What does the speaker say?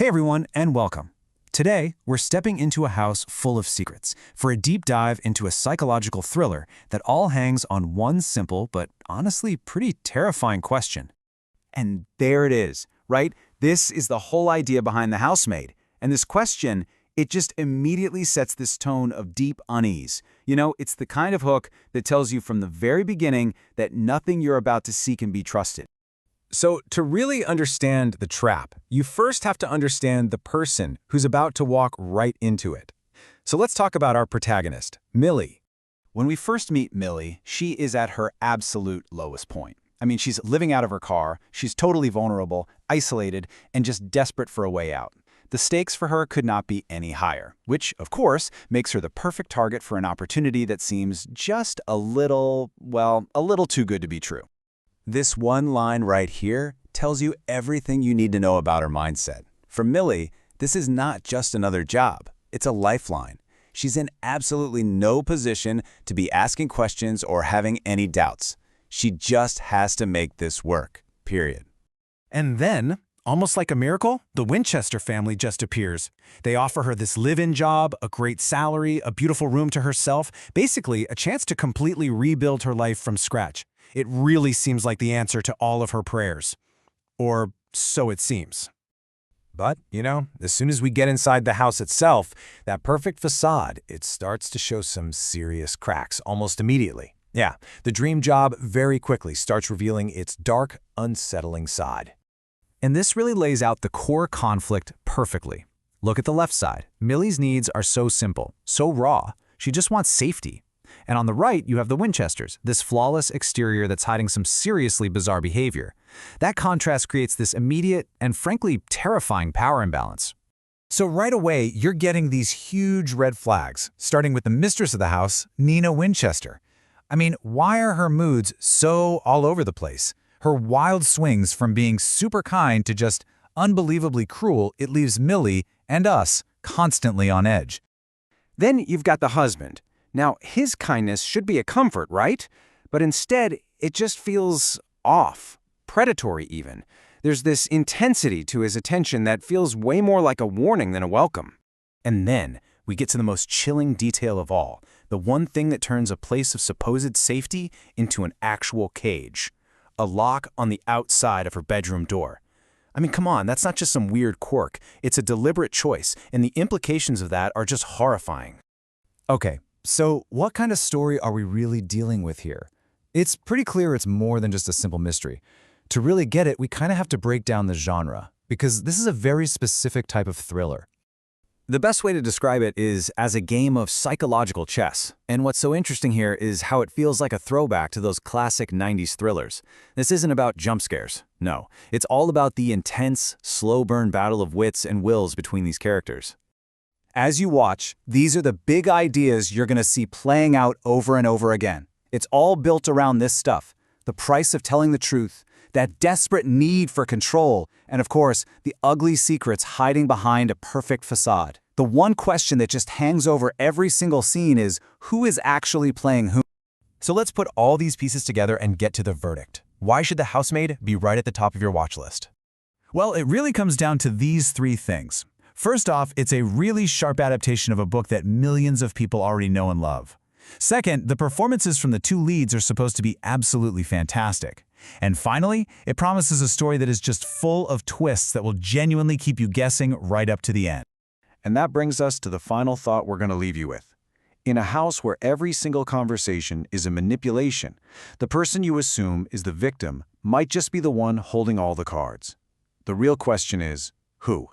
Hey everyone, and welcome. Today, we're stepping into a house full of secrets for a deep dive into a psychological thriller that all hangs on one simple but honestly pretty terrifying question. And there it is, right? This is the whole idea behind The Housemaid. And this question, it just immediately sets this tone of deep unease. You know, it's the kind of hook that tells you from the very beginning that nothing you're about to see can be trusted. So, to really understand the trap, you first have to understand the person who's about to walk right into it. So let's talk about our protagonist, Millie. When we first meet Millie, she is at her absolute lowest point. I mean, she's living out of her car, she's totally vulnerable, isolated, and just desperate for a way out. The stakes for her could not be any higher, which, of course, makes her the perfect target for an opportunity that seems just a little too good to be true. This one line right here tells you everything you need to know about her mindset. For Millie, this is not just another job. It's a lifeline. She's in absolutely no position to be asking questions or having any doubts. She just has to make this work, period. And then, almost like a miracle, the Winchester family just appears. They offer her this live-in job, a great salary, a beautiful room to herself, basically a chance to completely rebuild her life from scratch. It really seems like the answer to all of her prayers. Or so it seems. But, as soon as we get inside the house itself, that perfect facade, it starts to show some serious cracks almost immediately. Yeah, the dream job very quickly starts revealing its dark, unsettling side. And this really lays out the core conflict perfectly. Look at the left side. Millie's needs are so simple, so raw. She just wants safety. And on the right, you have the Winchesters, this flawless exterior that's hiding some seriously bizarre behavior. That contrast creates this immediate and frankly terrifying power imbalance. So right away, you're getting these huge red flags, starting with the mistress of the house, Nina Winchester. I mean, why are her moods so all over the place? Her wild swings from being super kind to just unbelievably cruel, it leaves Millie and us constantly on edge. Then you've got the husband. Now, his kindness should be a comfort, right? But instead, it just feels off, predatory even. There's this intensity to his attention that feels way more like a warning than a welcome. And then we get to the most chilling detail of all, the one thing that turns a place of supposed safety into an actual cage. A lock on the outside of her bedroom door. I mean, come on, that's not just some weird quirk. It's a deliberate choice, and the implications of that are just horrifying. Okay, so what kind of story are we really dealing with here? It's pretty clear it's more than just a simple mystery. To really get it, we kind of have to break down the genre, because this is a very specific type of thriller. The best way to describe it is as a game of psychological chess. And what's so interesting here is how it feels like a throwback to those classic 90s thrillers. This isn't about jump scares. No, it's all about the intense, slow-burn battle of wits and wills between these characters. As you watch, these are the big ideas you're going to see playing out over and over again. It's all built around this stuff. The price of telling the truth, that desperate need for control, and of course, the ugly secrets hiding behind a perfect facade. The one question that just hangs over every single scene is, who is actually playing whom? So let's put all these pieces together and get to the verdict. Why should The Housemaid be right at the top of your watch list? Well, it really comes down to these three things. First off, it's a really sharp adaptation of a book that millions of people already know and love. Second, the performances from the two leads are supposed to be absolutely fantastic. And finally, it promises a story that is just full of twists that will genuinely keep you guessing right up to the end. And that brings us to the final thought we're going to leave you with. In a house where every single conversation is a manipulation, the person you assume is the victim might just be the one holding all the cards. The real question is, who?